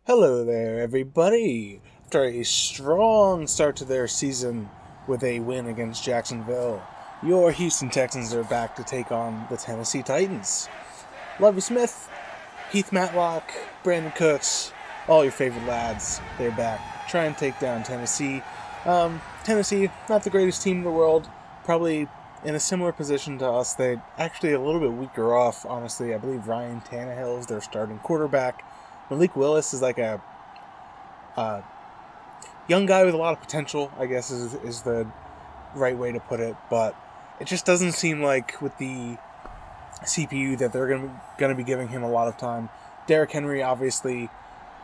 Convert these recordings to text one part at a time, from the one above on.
Hello there, everybody. After a strong start to their season with a win against Jacksonville, your Houston Texans are back to take on the Tennessee Titans. Lovie Smith, Heath Matlock, Brandon Cooks, all your favorite lads, they're back. Try and take down Tennessee. Tennessee, not the greatest team in the world, probably in a similar position to us. They're actually a little bit weaker off, honestly. I believe Ryan Tannehill is their starting quarterback. Malik Willis is like a young guy with a lot of potential, I guess is the right way to put it. But it just doesn't seem like with the CPU that they're going to be giving him a lot of time. Derrick Henry, obviously,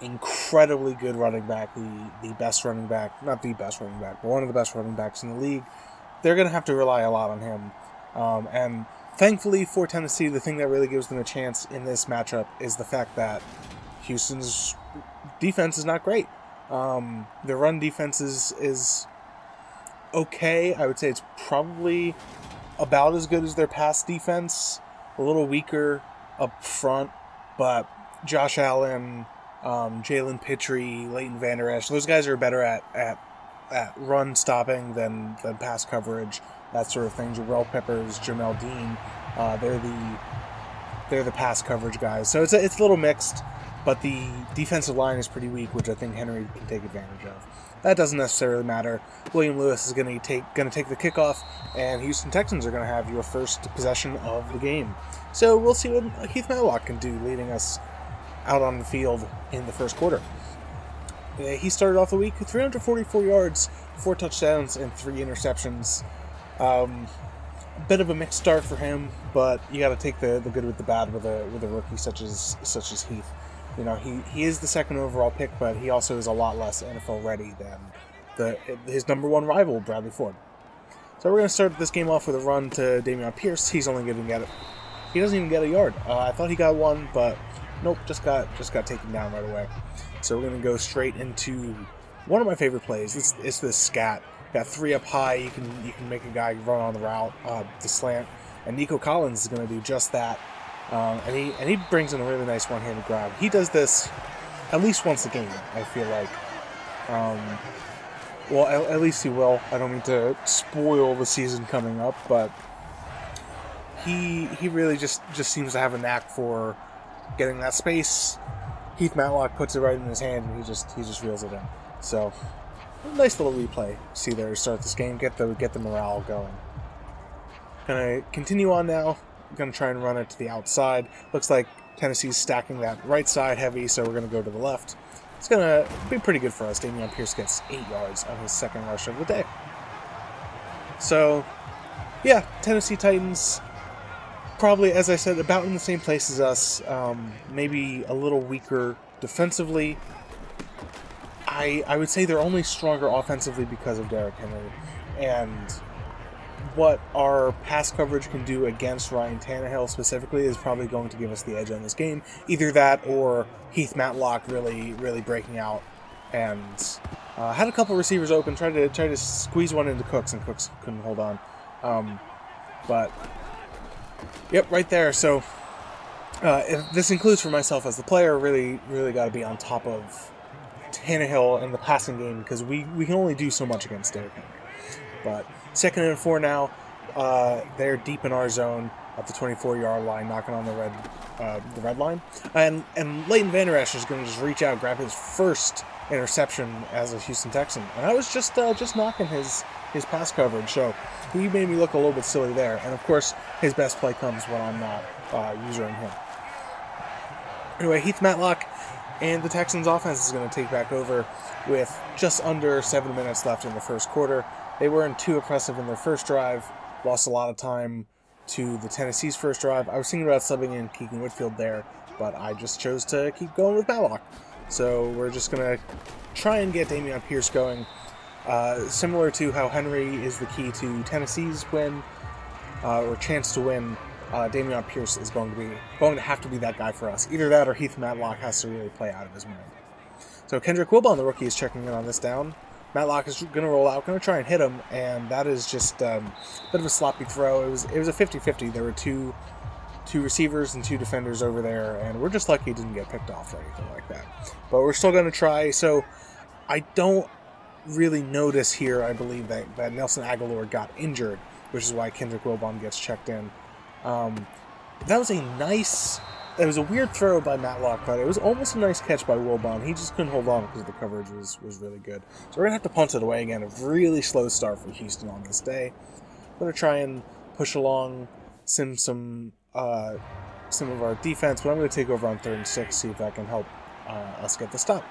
incredibly good running back, the best running back, not the best running back, but one of the best running backs in the league. They're going to have to rely a lot on him. And thankfully for Tennessee, the thing that really gives them a chance in this matchup is the fact that Houston's defense is not great. Their run defense is okay. I would say it's probably about as good as their pass defense. A little weaker up front, but Josh Allen, Jalen Pitre, Leighton Vander Esch, those guys are better at run stopping than pass coverage, that sort of thing. Jarrell Peppers, Jamel Dean, they're the pass coverage guys. So it's a little mixed. But the defensive line is pretty weak, which I think Henry can take advantage of. That doesn't necessarily matter. William Lewis is going to take the kickoff, and Houston Texans are going to have your first possession of the game. So we'll see what Heath Matlock can do, leading us out on the field in the first quarter. He started off the week with 344 yards, 4 touchdowns, and 3 interceptions. A bit of a mixed start for him, but you got to take the good with the bad with a rookie such as Heath. You know, he is the second overall pick, but he also is a lot less NFL ready than his number one rival, Bradley Ford. So we're going to start this game off with a run to Dameon Pierce. He doesn't even get a yard. I thought he got one, but nope, just got taken down right away. So we're going to go straight into one of my favorite plays. It's this scat. Got 3 up high. You can make a guy run on the route, the slant, and Nico Collins is going to do just that. And he brings in a really nice one-handed grab. He does this at least once a game, I feel like. Well, at least he will. I don't mean to spoil the season coming up, but he really just seems to have a knack for getting that space. Heath Matlock puts it right in his hand, and he just reels it in. So, nice little replay. See there to start this game, get the morale going. Gonna continue on now. Going to try and run it to the outside. Looks like Tennessee's stacking that right side heavy, so we're going to go to the left. It's going to be pretty good for us. Dameon Pierce gets 8 yards on his second rush of the day. So, yeah, Tennessee Titans, probably, as I said, about in the same place as us. Maybe a little weaker defensively. I would say they're only stronger offensively because of Derrick Henry. And what our pass coverage can do against Ryan Tannehill specifically is probably going to give us the edge on this game. Either that or Heath Matlock really breaking out, and had a couple receivers open, tried to squeeze one into Cooks, and Cooks couldn't hold on. But yep, right there. So if this includes for myself as the player, really got to be on top of Tannehill in the passing game, because we can only do so much against Derrick Henry. But 2nd and 4 now. They're deep in our zone at the 24-yard line, knocking on the red line. And Leighton Vander Esch is going to just reach out, grab his first interception as a Houston Texan. And I was just knocking his pass coverage, so he made me look a little bit silly there. And of course, his best play comes when I'm not using him. Anyway, Heath Matlock and the Texans offense is going to take back over with just under 7 minutes left in the first quarter. They weren't too oppressive in their first drive, lost a lot of time to the Tennessee's first drive. I was thinking about subbing in Keegan Whitfield there, but I just chose to keep going with Matlock. So we're just going to try and get Dameon Pierce going. Similar to how Henry is the key to Tennessee's win, or chance to win, Dameon Pierce is going to have to be that guy for us. Either that or Heath Matlock has to really play out of his mind. So Kendrick Wilbon, the rookie, is checking in on this down. Matlock is going to roll out, going to try and hit him, and that is just a bit of a sloppy throw. It was a 50-50. There were two 2 receivers and 2 defenders over there, and we're just lucky it didn't get picked off or anything like that. But we're still going to try. So I don't really notice here, I believe, that Nelson Aguilar got injured, which is why Kendrick Wilbon gets checked in. That was it was a weird throw by Matlock, but it was almost a nice catch by Wilbon. He just couldn't hold on because the coverage was really good. So we're going to have to punt it away again. A really slow start for Houston on this day. I'm going to try and push along some of our defense, but I'm going to take over on 3rd and 6, see if that can help us get the stop.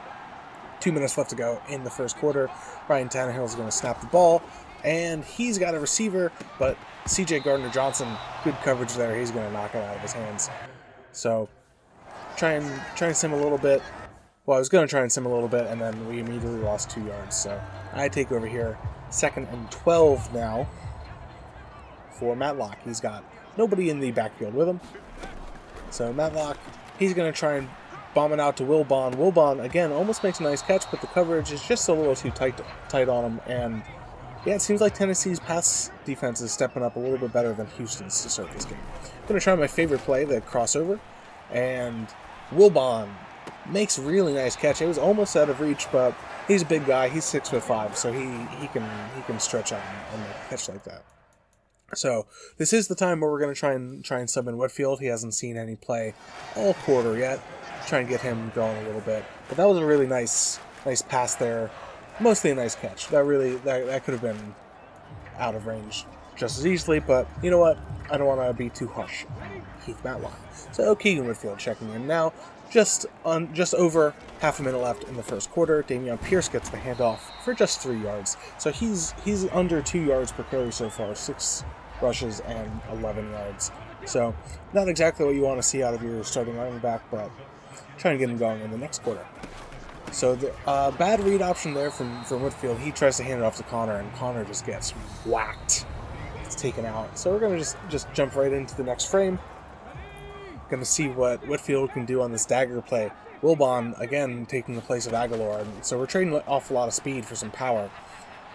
2 minutes left to go in the first quarter. Ryan Tannehill is going to snap the ball, and he's got a receiver, but C.J. Gardner-Johnson, good coverage there. He's going to knock it out of his hands. So try and sim a little bit. Well, I was going to try and sim a little bit, and then we immediately lost 2 yards. So I take over here. 2nd and 12 now for Matlock. He's got nobody in the backfield with him. So Matlock, he's going to try and bomb it out to Wilbon. Wilbon, again, almost makes a nice catch, but the coverage is just a little too tight on him. And yeah, it seems like Tennessee's pass defense is stepping up a little bit better than Houston's to start this game. I'm going to try my favorite play, the crossover. And Wilbon makes a really nice catch. It was almost out of reach, but he's a big guy. He's 6'5", so he can stretch out and make a catch like that. So this is the time where we're going to try and sub in Whitfield. He hasn't seen any play all quarter yet. Try and get him going a little bit. But that was a really nice pass there. Mostly a nice catch. That could have been out of range just as easily, but you know what? I don't want to be too harsh on Keith Matlock. So Keegan Whitfield checking in now. Just over half a minute left in the first quarter. Dameon Pierce gets the handoff for just 3 yards. So he's under 2 yards per carry so far. 6 rushes and 11 yards. So not exactly what you want to see out of your starting running back, but trying to get him going in the next quarter. So the bad read option there from Whitfield. He tries to hand it off to Connor, and Connor just gets whacked. It's taken out. So we're going to just jump right into the next frame. Going to see what Whitfield can do on this dagger play. Wilbon, again, taking the place of Aguilar. So we're trading off a lot of speed for some power.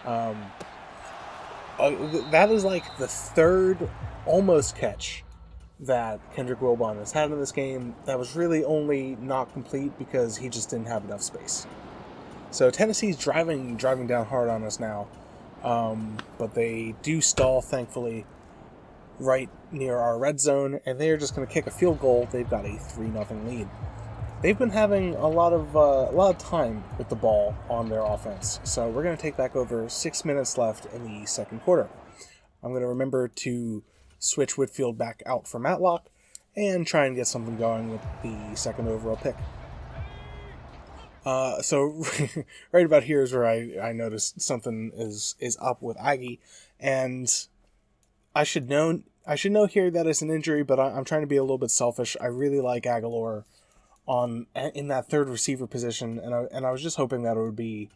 That is like the 3rd almost catch that Kendrick Wilbon has had in this game. That was really only not complete because he just didn't have enough space. So Tennessee's driving down hard on us now. But they do stall, thankfully, right near our red zone, and they're just going to kick a field goal. They've got a 3-0 lead. They've been having a lot of time with the ball on their offense, so we're going to take back over. 6 minutes left in the second quarter. I'm going to remember to switch Whitfield back out for Matlock and try and get something going with the 2nd overall pick. So right about here is where I noticed something is up with Aggie, and I should know here that it's an injury, but I'm trying to be a little bit selfish. I really like Aguilar in that 3rd receiver position, and I was just hoping that it would be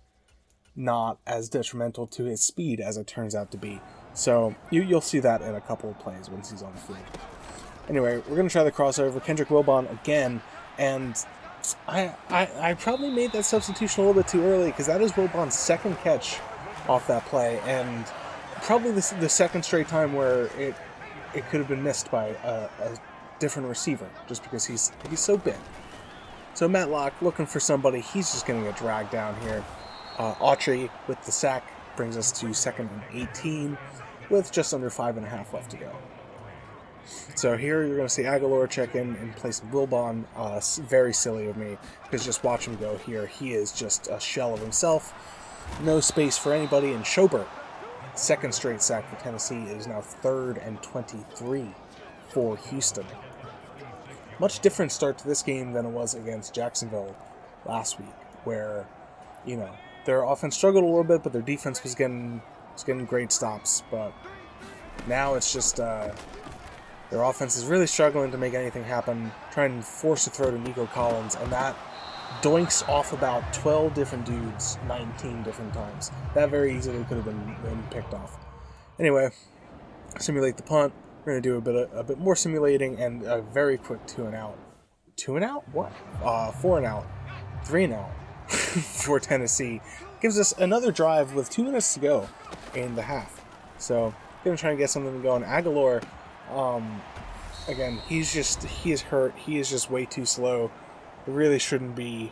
not as detrimental to his speed as it turns out to be. So you'll see that in a couple of plays once he's on the field. Anyway, we're going to try the crossover. Kendrick Wilbon again, and I probably made that substitution a little bit too early because that is Wilbon's 2nd catch off that play, and probably the 2nd straight time where it could have been missed by a different receiver just because he's so big. So Matlock looking for somebody. He's just going to get dragged down here. Autry with the sack brings us to 2nd and 18 with just under 5.5 left to go. So here you're going to see Aguilar check in place of Wilbon. Very silly of me, because just watch him go here. He is just a shell of himself. No space for anybody. And Schobert, 2nd straight sack for Tennessee. It is now 3rd and 23 for Houston. Much different start to this game than it was against Jacksonville last week, where, their offense struggled a little bit, but their defense was getting great stops. But now it's just their offense is really struggling to make anything happen, trying to force a throw to Nico Collins, and that doinks off about 12 different dudes 19 different times. That very easily could have been picked off. Anyway, simulate the punt. We're going to do a bit more simulating and a very quick 2 and out. 2 and out? What? 4 and out. 3 and out for Tennessee. Gives us another drive with 2 minutes to go in the half. So, going to try and get something going. Aguilar, again, he is hurt. He is just way too slow. He really shouldn't be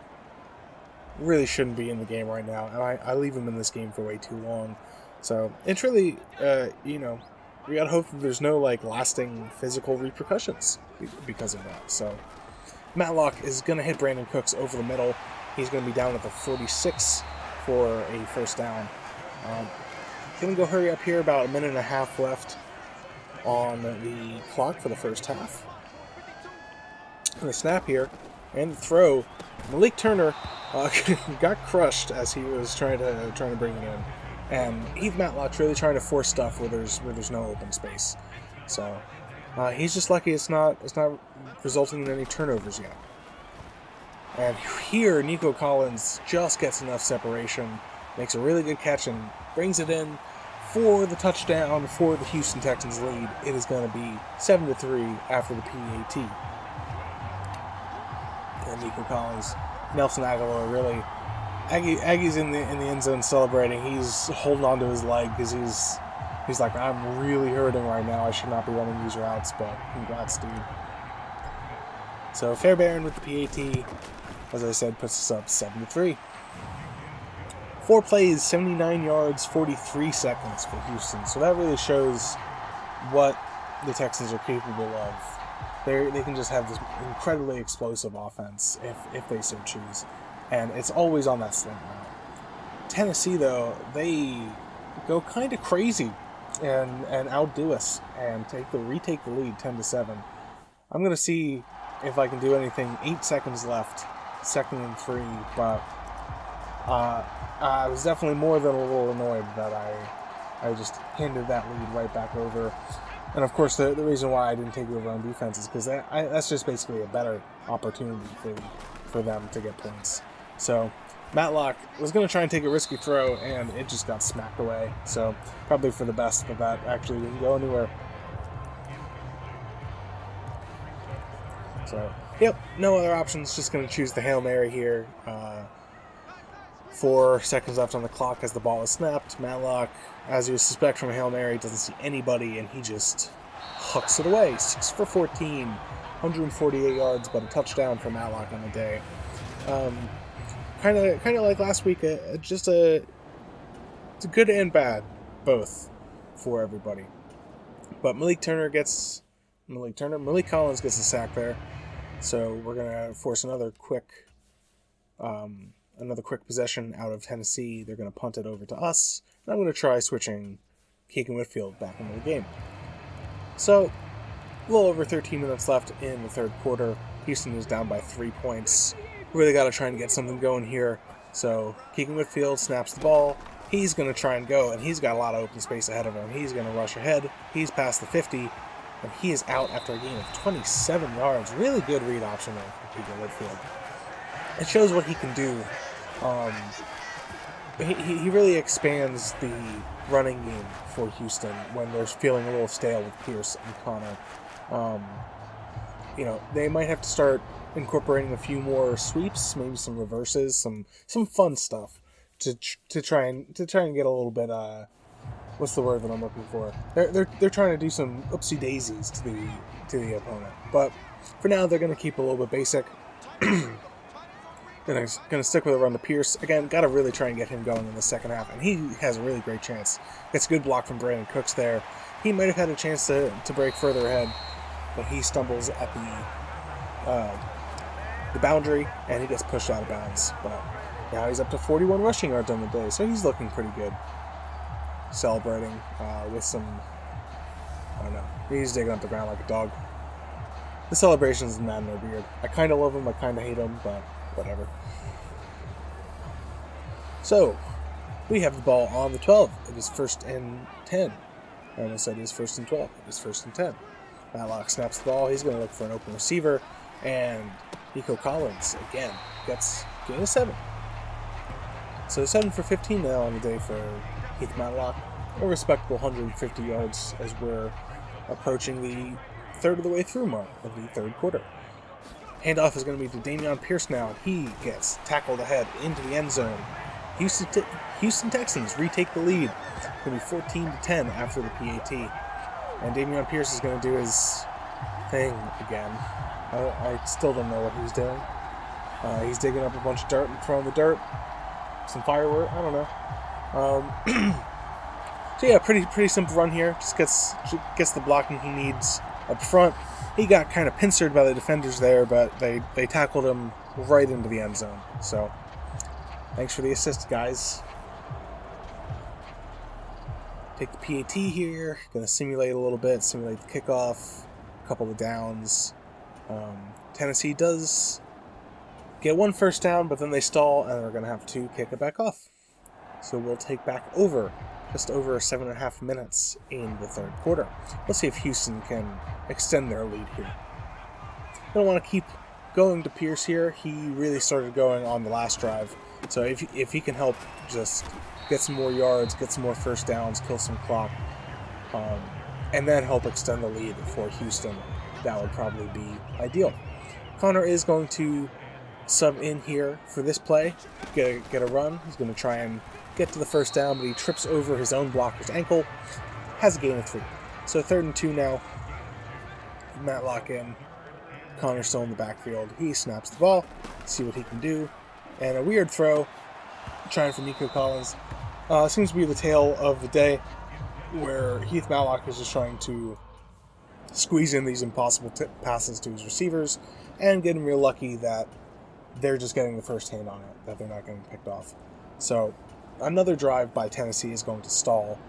in the game right now, and I leave him in this game for way too long. So it's really, we gotta hope that there's no lasting physical repercussions because of that. So Matlock is gonna hit Brandon Cooks over the middle. He's gonna be down at the 46 for a first down. Gonna go hurry up here. About a minute and a half left on the clock for the first half. And the snap here and the throw. Malik Turner got crushed as he was trying to bring it in, and Heath Matlock's really trying to force stuff where there's no open space. So he's just lucky it's not resulting in any turnovers yet. And here Nico Collins just gets enough separation, makes a really good catch and brings it in for the touchdown for the Houston Texans lead. It is going to be 7-3 after the PAT. And Nico Collins, Nelson Aguilar, really, Aggie's in the end zone celebrating. He's holding on to his leg because he's like, I'm really hurting right now. I should not be running these routes, but congrats, dude. So Fairbairn with the PAT, as I said, puts us up 7-3. 4 plays, 79 yards, 43 seconds for Houston. So that really shows what the Texans are capable of. They can just have this incredibly explosive offense if they so choose. And it's always on that slant route. Tennessee, though, they go kind of crazy and outdo us and retake the lead 10-7. I'm going to see if I can do anything. 8 seconds left, 2nd and 3, but I was definitely more than a little annoyed that I just handed that lead right back over. And of course, the reason why I didn't take over on defense is because that's just basically a better opportunity for them to get points. So Matlock was going to try and take a risky throw, and it just got smacked away. So probably for the best that actually didn't go anywhere. So, yep, no other options. Just going to choose the Hail Mary here. 4 seconds left on the clock as the ball is snapped. Matlock, as you suspect from a Hail Mary, doesn't see anybody, and he just hucks it away. 6 for 14, 148 yards, but a touchdown for Matlock on the day. Kind of like last week, it's good and bad, both, for everybody. But Malik Collins gets a sack there, so we're gonna force another quick possession out of Tennessee. They're gonna punt it over to us, and I'm gonna try switching Keegan Whitfield back into the game. So, a little over 13 minutes left in the third quarter. Houston is down by 3 points. Really got to try and get something going here. So Keegan Whitfield snaps the ball. He's going to try and go, and he's got a lot of open space ahead of him. He's going to rush ahead. He's past the 50, and he is out after a gain of 27 yards. Really good read option there for Keegan Whitfield. It shows what he can do. He really expands the running game for Houston when they're feeling a little stale with Pierce and Connor. They might have to start incorporating a few more sweeps, maybe some reverses, some fun stuff to try and get a little bit. What's the word that I'm looking for? They're trying to do some oopsie daisies to the opponent, but for now they're going to keep a little bit basic. Gonna stick with a run to Pierce. Again, gotta really try and get him going in the second half, and he has a really great chance. Gets a good block from Brandon Cooks there. He might have had a chance to break further ahead, but he stumbles at the boundary, and he gets pushed out of bounds. But now he's up to 41 rushing yards on the day, so he's looking pretty good. Celebrating with some, I don't know, he's digging up the ground like a dog. The celebrations in Madden are weird. I kind of love him, I kind of hate him, but whatever. So, we have the ball on the 12. It is 1st and 10. I almost said it is 1st and 12. It is 1st and 10. Matlock snaps the ball. He's going to look for an open receiver. And Nico Collins, again, gets gain of 7. So 7 for 15 now on the day for Heath Matlock. A respectable 150 yards as we're approaching the third of the way through mark of the third quarter. Handoff is going to be to Dameon Pierce now. He gets tackled ahead into the end zone. Houston Texans retake the lead. It's going to be 14-10 after the PAT. And Dameon Pierce is going to do his thing again. I still don't know what he's doing. He's digging up a bunch of dirt and throwing the dirt. Some firework, I don't know. So yeah, pretty simple run here. Just gets the blocking he needs up front. He got kind of pincered by the defenders there, but they tackled him right into the end zone. So thanks for the assist, guys. Take the PAT here. Gonna simulate a little bit, simulate the kickoff, a couple of downs. Tennessee does get one first down, but then they stall, and they're gonna have to kick it back off. So we'll take back over. Just over 7.5 minutes in the third quarter. Let's see if Houston can extend their lead here. I don't want to keep going to Pierce here. He really started going on the last drive. So if he can help just get some more yards, get some more first downs, kill some clock, and then help extend the lead for Houston, that would probably be ideal. Connor is going to sub in here for this play, get a run. He's going to try and get to the first down, but he trips over his own blocker's ankle, has a gain of 3. So 3rd and 2 now. Matlock in. Connor still in the backfield. He snaps the ball, see what he can do. And a weird throw, trying for Nico Collins. Seems to be the tale of the day, where Heath Matlock is just trying to squeeze in these impossible passes to his receivers, and getting real lucky that they're just getting the first hand on it, that they're not getting picked off. So another drive by Tennessee is going to stall.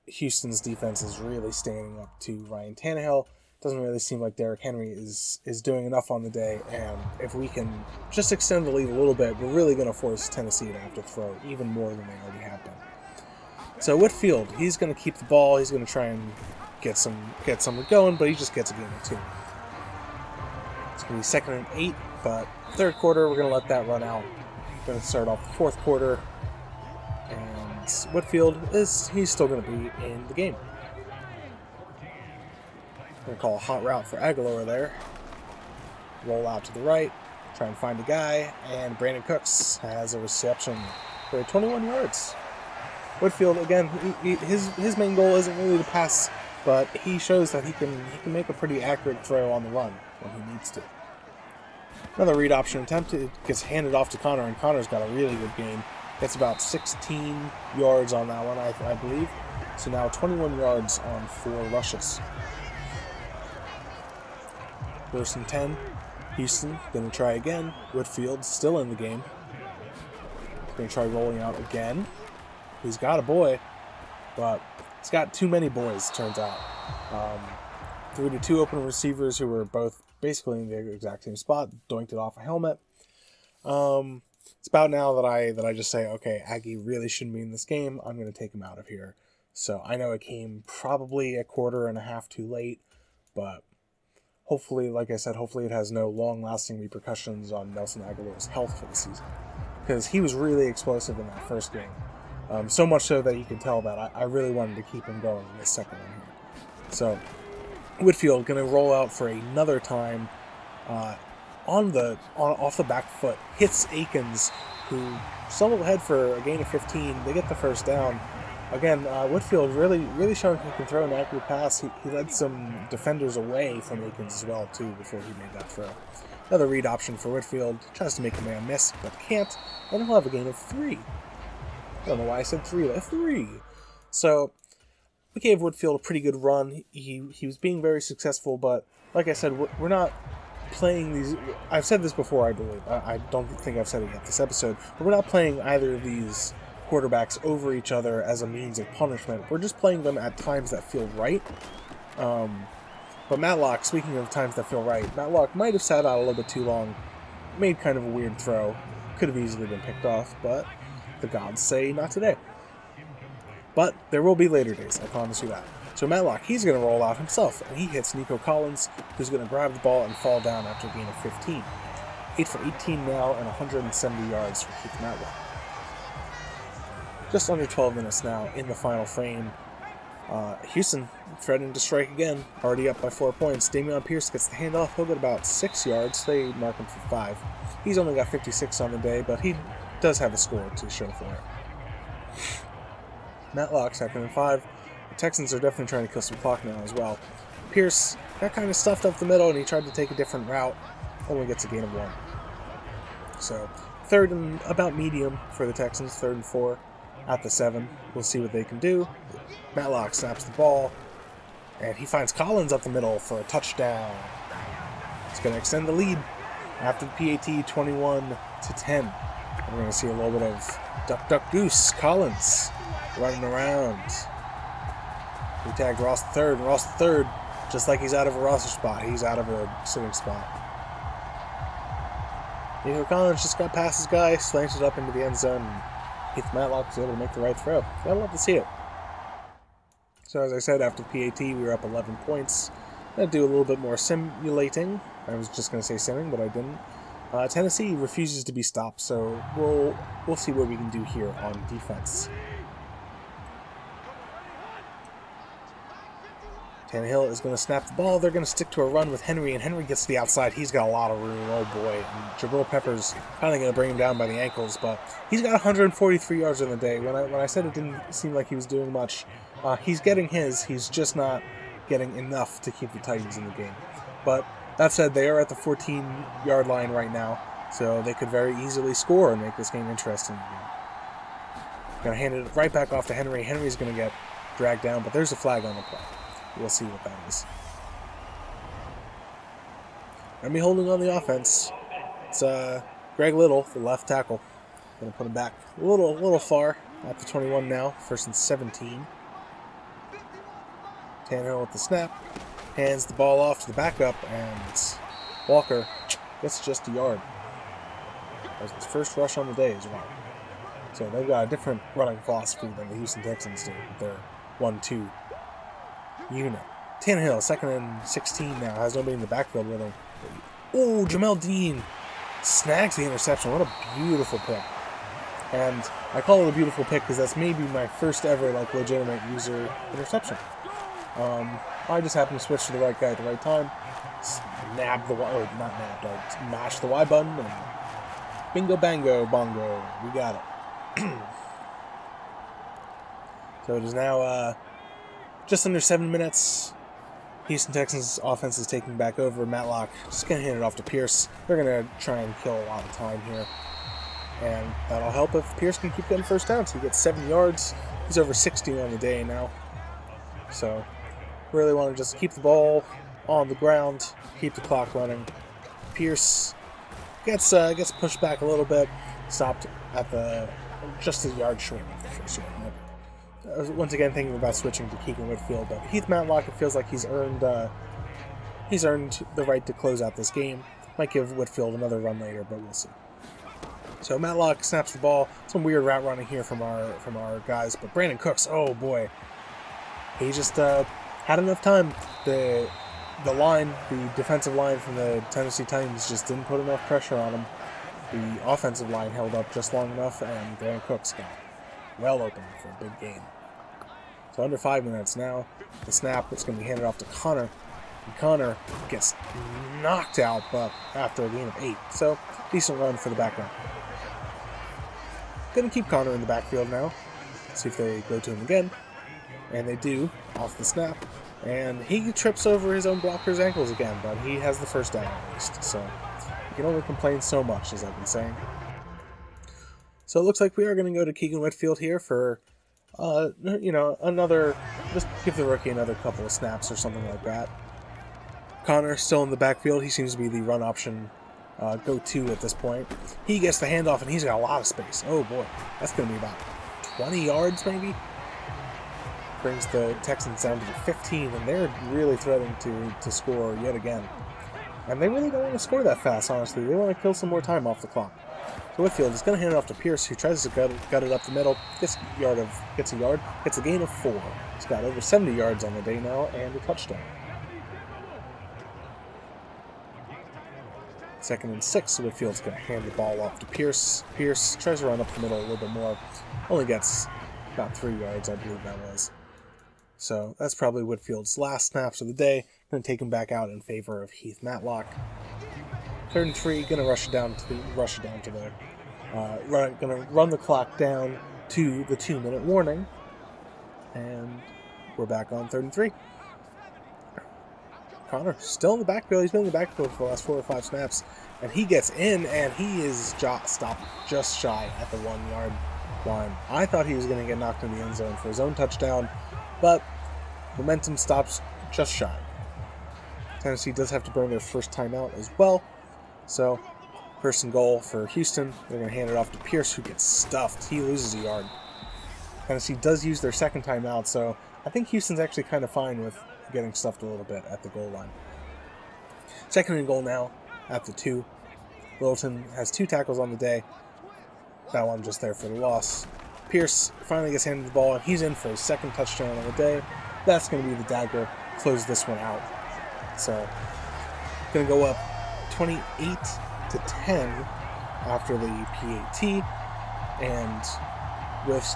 Houston's defense is really standing up to Ryan Tannehill. Doesn't really seem like Derrick Henry is doing enough on the day, and if we can just extend the lead a little bit, we're really going to force Tennessee to have to throw even more than they already have been. So Whitfield, he's going to keep the ball. He's going to try and get something going, but he just gets a gain of 2. It's going to be 2nd and 8, but third quarter, we're going to let that run out. We're going to start off the fourth quarter. And Whitfield he's still going to be in the game. I'm going to call a hot route for Aguilar there. Roll out to the right, try and find a guy, and Brandon Cooks has a reception for 21 yards. Whitfield, again, his main goal isn't really to pass, but he shows that he can make a pretty accurate throw on the run when he needs to. Another read option attempt. It gets handed off to Connor, and Connor's got a really good game. Gets about 16 yards on that one, I believe. So now 21 yards on 4 rushes. 1st and 10. Houston going to try again. Whitfield still in the game. Going to try rolling out again. He's got a boy, but he's got too many boys, turns out. Threw to 2 open receivers who were both basically in the exact same spot. Doinked it off a helmet. It's about now that I just say, okay, Aggie really shouldn't be in this game. I'm going to take him out of here. So I know it came probably a quarter and a half too late, but hopefully, like I said, hopefully it has no long-lasting repercussions on Nelson Aguilar's health for the season. Because he was really explosive in that first game. So much so that you can tell that I really wanted to keep him going in this second one here. So Whitfield going to roll out for another time. Off the back foot, hits Akins, who stumbled ahead for a gain of 15. They get the first down. Again, Whitfield really showing he can throw an accurate pass. He led some defenders away from Akins as well, too, before he made that throw. Another read option for Whitfield. Tries to make a man miss, but can't. And he'll have a gain of 3. I don't know why I said 3, but 3. So we gave Whitfield a pretty good run. He was being very successful, but like I said, we're not playing these. I've said this before, I believe. I don't think I've said it yet this episode, but we're not playing either of these quarterbacks over each other as a means of punishment. We're just playing them at times that feel right. But Matlock, speaking of times that feel right, Matlock might have sat out a little bit too long, made kind of a weird throw, could have easily been picked off, but the gods say not today. But there will be later days, I promise you that. So Matlock, he's going to roll out himself, and he hits Nico Collins, who's going to grab the ball and fall down after a gain of 15. 8 for 18 now, and 170 yards for Keith Matlock. Just under 12 minutes now in the final frame. Houston threatening to strike again, already up by 4 points. Dameon Pierce gets the handoff. He'll get about 6 yards. They mark him for 5. He's only got 56 on the day, but he does have a score to show for it. Matlock, 2nd and 5. The Texans are definitely trying to kill some clock now as well. Pierce got kind of stuffed up the middle, and he tried to take a different route. Only gets a gain of 1. So, 3rd and about medium for the Texans, 3rd and 4 at the 7. We'll see what they can do. Matlock snaps the ball, and he finds Collins up the middle for a touchdown. It's going to extend the lead after the PAT, 21-10. We're going to see a little bit of duck, duck, goose. Collins running around. We tagged Ross the third. Ross the third, just like he's out of a roster spot, he's out of a sitting spot. Nico Collins just got past his guy, slanted up into the end zone, and Heath Matlock was able to make the right throw. I'd love to see it. So as I said, after PAT, we were up 11 points. I'm going to do a little bit more simulating. I was just going to say simming, but I didn't. Tennessee refuses to be stopped, so we'll see what we can do here on defense. Tannehill is going to snap the ball. They're going to stick to a run with Henry, and Henry gets to the outside. He's got a lot of room. Oh, boy. And Jabril Peppers kind of going to bring him down by the ankles, but he's got 143 yards in the day. When I said it didn't seem like he was doing much, he's getting his. He's just not getting enough to keep the Titans in the game. But that said, they are at the 14-yard line right now, so they could very easily score and make this game interesting again. Going to hand it right back off to Henry. Henry's going to get dragged down, but there's a flag on the play. We'll see what that is. Going to be holding on the offense. It's Greg Little, the left tackle. Going to put him back a little far at the 21 now, 1st and 17. Tannehill with the snap. Hands the ball off to the backup, and Walker gets just a yard. That was his first rush on the day as well. So they've got a different running philosophy than the Houston Texans do with their 1-2 unit. Tannehill, 2nd and 16 now, has nobody in the backfield with him. Oh, Jamel Dean snags the interception. What a beautiful pick. And I call it a beautiful pick because that's maybe my first ever legitimate user interception. I just happened to switch to the right guy at the right time, mash the Y button, and bingo, bango, bongo, we got it. So it is now just under 7 minutes. Houston Texans offense is taking back over. Matlock just going to hand it off to Pierce. They're going to try and kill a lot of time here, and that'll help if Pierce can keep getting first downs. He gets 7 yards. He's over 60 on the day now. So really want to just keep the ball on the ground, keep the clock running. Pierce gets pushed back a little bit, stopped at just a yard short of the first yard. Once again, thinking about switching to Keegan Whitfield, but Heath Matlock, it feels like he's earned the right to close out this game. Might give Whitfield another run later, but we'll see. So Matlock snaps the ball. Some weird route running here from our guys, but Brandon Cooks, oh boy, he just had enough time. The defensive line from the Tennessee Titans just didn't put enough pressure on him. The offensive line held up just long enough, and Brandon Cooks got well open for a big gain. So under 5 minutes now. The snap is going to be handed off to Connor. And Connor gets knocked out, but after a gain of 8. So decent run for the backup. Going to keep Connor in the backfield now. See if they go to him again. And they do, off the snap. And he trips over his own blocker's ankles again, but he has the first down at least. So you can only complain so much, as I've been saying. So it looks like we are going to go to Keegan Whitfield here for, another, just give the rookie another couple of snaps or something like that. Connor still in the backfield. He seems to be the run option go-to at this point. He gets the handoff, and he's got a lot of space. Oh, boy. That's going to be about 20 yards, maybe? Brings the Texans down to the 15, and they're really threatening to score yet again. And they really don't want to score that fast, honestly. They want to kill some more time off the clock. So Whitfield is going to hand it off to Pierce, who tries to gut it up the middle, gets a gain of 4. He's got over 70 yards on the day now, and a touchdown. 2nd and 6, Whitfield's going to hand the ball off to Pierce. Pierce tries to run up the middle a little bit more, only gets about 3 yards, I believe that was. So that's probably Whitfield's last snaps of the day. Going to take him back out in favor of Heath Matlock. 3rd and 3, going to going to run the clock down to the 2-minute warning, and we're back on 3rd and 3. Connor still in the backfield. He's been in the backfield for the last 4 or 5 snaps. And he gets in, and he is stopped just shy at the 1-yard line. I thought he was going to get knocked in the end zone for his own touchdown, but momentum stops just shy. Tennessee does have to burn their first timeout as well. So, first and goal for Houston. They're going to hand it off to Pierce, who gets stuffed. He loses a yard. Tennessee does use their second timeout, so I think Houston's actually kind of fine with getting stuffed a little bit at the goal line. Second and goal now at the 2. Littleton has 2 tackles on the day. That one just there for the loss. Pierce finally gets handed the ball, and he's in for his second touchdown on the day. That's going to be the dagger. Close this one out. So, going to go up 28-10 after the PAT, and with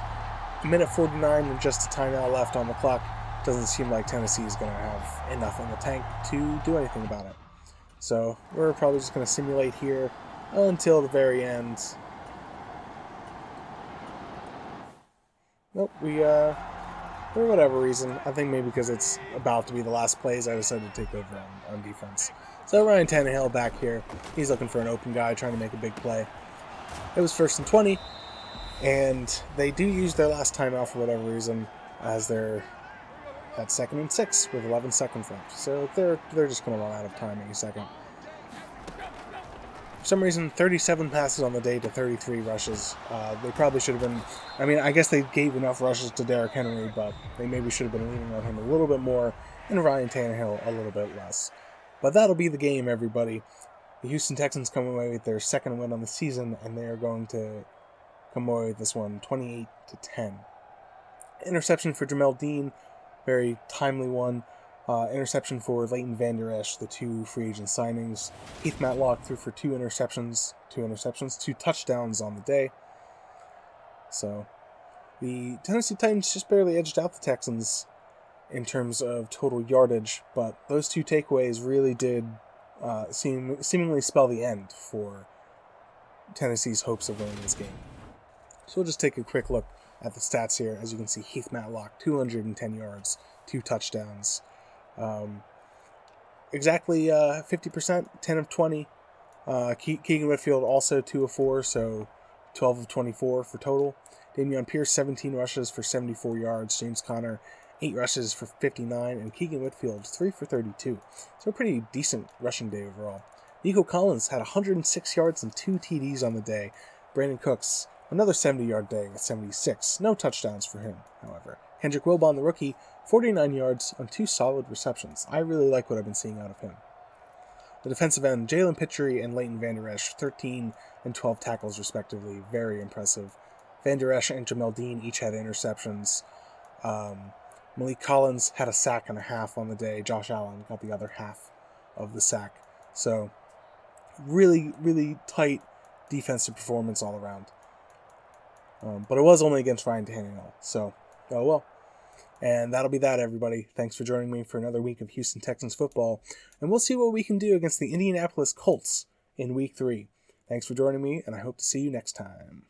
a minute 49 and just a timeout left on the clock, doesn't seem like Tennessee is going to have enough in the tank to do anything about it. So we're probably just going to simulate here until the very end. Nope, for whatever reason, I think maybe because it's about to be the last plays, I decided to take over on defense. So Ryan Tannehill back here. He's looking for an open guy, trying to make a big play. It was 1st and 20, and they do use their last timeout for whatever reason, as they're at 2nd and 6 with 11 seconds left. So they're just going to run out of time any second. For some reason, 37 passes on the day to 33 rushes. They probably should have been... I mean, I guess they gave enough rushes to Derrick Henry, but they maybe should have been leaning on him a little bit more, and Ryan Tannehill a little bit less. But that'll be the game, everybody. The Houston Texans come away with their second win on the season, and they are going to come away with this one 28-10. Interception for Jamel Dean, very timely one. Interception for Leighton Vander Esch, the 2 free agent signings. Heath Matlock threw for 2 touchdowns on the day. So, the Tennessee Titans just barely edged out the Texans in terms of total yardage, but those 2 takeaways really did seemingly spell the end for Tennessee's hopes of winning this game. So we'll just take a quick look at the stats here. As you can see, Heath Matlock, 210 yards, 2 touchdowns. Exactly 50%, 10 of 20. Keegan Whitfield also 2 of 4, so 12 of 24 for total. Dameon Pierce, 17 rushes for 74 yards. James Conner, 8 rushes for 59. And Keegan Whitfield, 3 for 32. So a pretty decent rushing day overall. Nico Collins had 106 yards and 2 TDs on the day. Brandon Cooks, another 70-yard day with 76. No touchdowns for him, however. Kendrick Wilbon, the rookie, 49 yards on 2 solid receptions. I really like what I've been seeing out of him. The defensive end, Jalen Pitchery and Leighton Vander Esch, 13 and 12 tackles respectively. Very impressive. Vander Esch and Jamel Dean each had interceptions. Malik Collins had a sack and a half on the day. Josh Allen got the other half of the sack. So, really, really tight defensive performance all around. But it was only against Ryan Tannehill. So, oh well. And that'll be that, everybody. Thanks for joining me for another week of Houston Texans football. And we'll see what we can do against the Indianapolis Colts in Week 3. Thanks for joining me, and I hope to see you next time.